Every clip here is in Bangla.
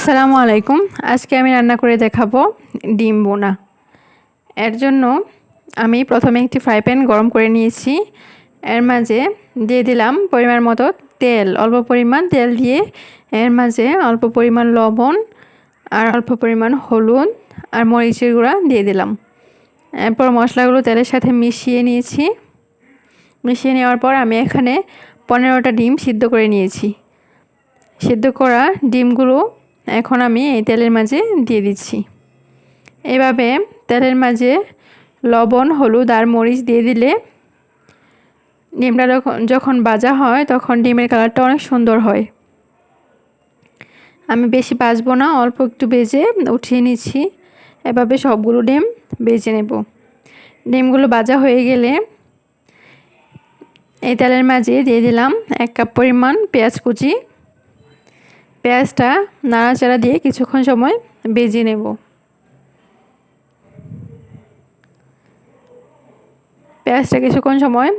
আসসালামু আলাইকুম। আজকে আমি রান্না করে দেখাবো ডিম বোনা। এর জন্য আমি প্রথমে একটি ফ্রাই প্যান গরম করে নিয়েছি। এর মাঝে দিয়ে দিলাম পরিমাণ মতো তেল, অল্প পরিমাণ তেল দিয়ে এর মাঝে অল্প পরিমাণ লবণ আর অল্প পরিমাণ হলুদ আর মরিচের গুঁড়া দিয়ে দিলাম। এরপর মশলাগুলো তেলের সাথে মিশিয়ে নিয়েছি। মিশিয়ে নেওয়ার পর আমি এখানে 15টা ডিম সিদ্ধ করে নিয়েছি। সিদ্ধ করা ডিমগুলো এখন আমি এই তেলের মাঝে দিয়ে দিচ্ছি। এভাবে তেলের মাঝে লবণ, হলুদ আর মরিচ দিয়ে দিলে ডিমটা যখন ভাজা হয় তখন ডিমের কালারটা অনেক সুন্দর হয়। আমি বেশি ভাজবো না, অল্প একটু ভেজে উঠিয়ে নিচ্ছি। এভাবে সবগুলো ডিম ভেজে নেব। ডিমগুলো ভাজা হয়ে গেলে এই তেলের মাঝে দিয়ে দিলাম 1 কাপ পরিমাণ পেঁয়াজ কুচি। পেঁয়াজটা নাড়াচাড়া দিয়ে কিছুক্ষণ সময় ভেজে নেব। পেঁয়াজটা কিছুক্ষণ সময়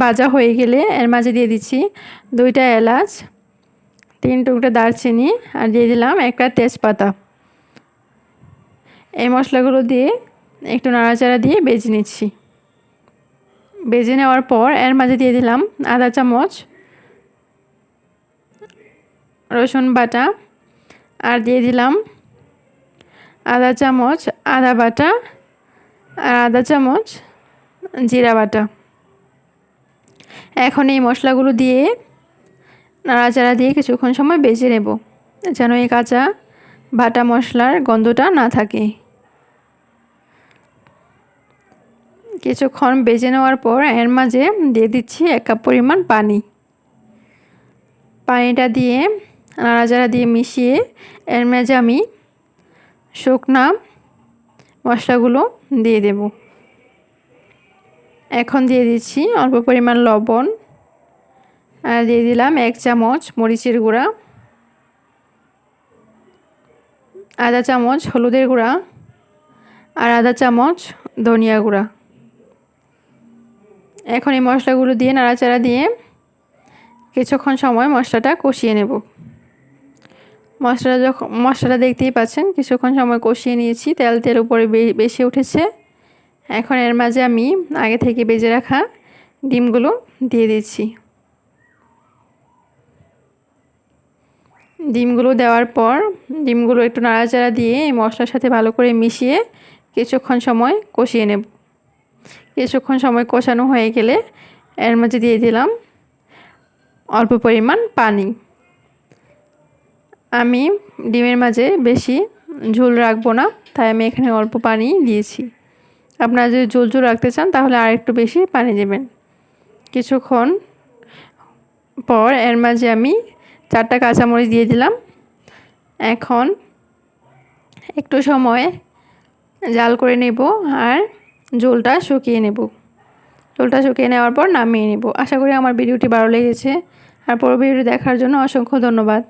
ভাজা হয়ে গেলে এর মাঝে দিয়ে দিচ্ছি 2টা এলাচ, 3 টুকরো দারচিনি আর দিয়ে দিলাম 1টা তেজপাতা। এই মশলাগুলো দিয়ে একটু নাড়াচাড়া দিয়ে ভেজে নিচ্ছি। ভেজে নেওয়ার পর এর মাঝে দিয়ে দিলাম আধা চামচ রসুন বাটা আর দিয়ে দিলাম আধা চামচ আদা বাটা আর আধা চামচ জিরা বাটা। এখন এই মশলাগুলো দিয়ে নাড়াচাড়া দিয়ে কিছুক্ষণ সময় ভেজে নেব, যেন এই কাঁচা বাটা মশলার গন্ধটা না থাকে। কিছুক্ষণ ভেজে নেওয়ার পর এর মাঝে দিয়ে দিচ্ছি 1 কাপ পরিমাণ পানি। পানিটা দিয়ে নাড়াচাড়া দিয়ে মিশিয়ে এর মাঝে আমি শুকনা মশলাগুলো দিয়ে দেব। এখন দিয়ে দিচ্ছি অল্প পরিমাণ লবণ আর দিয়ে দিলাম 1 চামচ মরিচের গুঁড়া, আধা চামচ হলুদের গুঁড়া আর আধা চামচ ধনিয়া গুঁড়া। এখন এই মশলাগুলো দিয়ে নাড়াচাড়া দিয়ে কিছুক্ষণ সময় মশলাটা কষিয়ে নেব। মশলাটা দেখতেই পাচ্ছেন কিছুক্ষণ সময় কষিয়ে নিয়েছি, তেল উপরে বেশি উঠেছে। এখন এর মাঝে আমি আগে থেকে ভেজে রাখা ডিমগুলো দিয়ে দিচ্ছি। ডিমগুলো দেওয়ার পর ডিমগুলো একটু নাড়াচাড়া দিয়ে এই মশলার সাথে ভালো করে মিশিয়ে কিছুক্ষণ সময় কষিয়ে নেব। কিছুক্ষণ সময় কষানো হয়ে গেলে এর মাঝে দিয়ে দিলাম অল্প পরিমাণ পানি। আমি ডিমের মাঝে বেশি ঝোল রাখবো না, তাই আমি এখানে অল্প পানি দিয়েছি। আপনারা যদি ঝোল রাখতে চান তাহলে আর একটু বেশি পানি দেবেন। কিছুক্ষণ পর এর মাঝে আমি 4টা কাঁচামরিচ দিয়ে দিলাম। এখন একটু সময় জাল করে নেব আর ঝোলটা শুকিয়ে নেব। ঝোলটা শুকিয়ে নেওয়ার পর নামিয়ে নেব। আশা করি আমার ভিডিওটি ভালো লেগেছে। আর পুরো ভিডিওটি দেখার জন্য অসংখ্য ধন্যবাদ।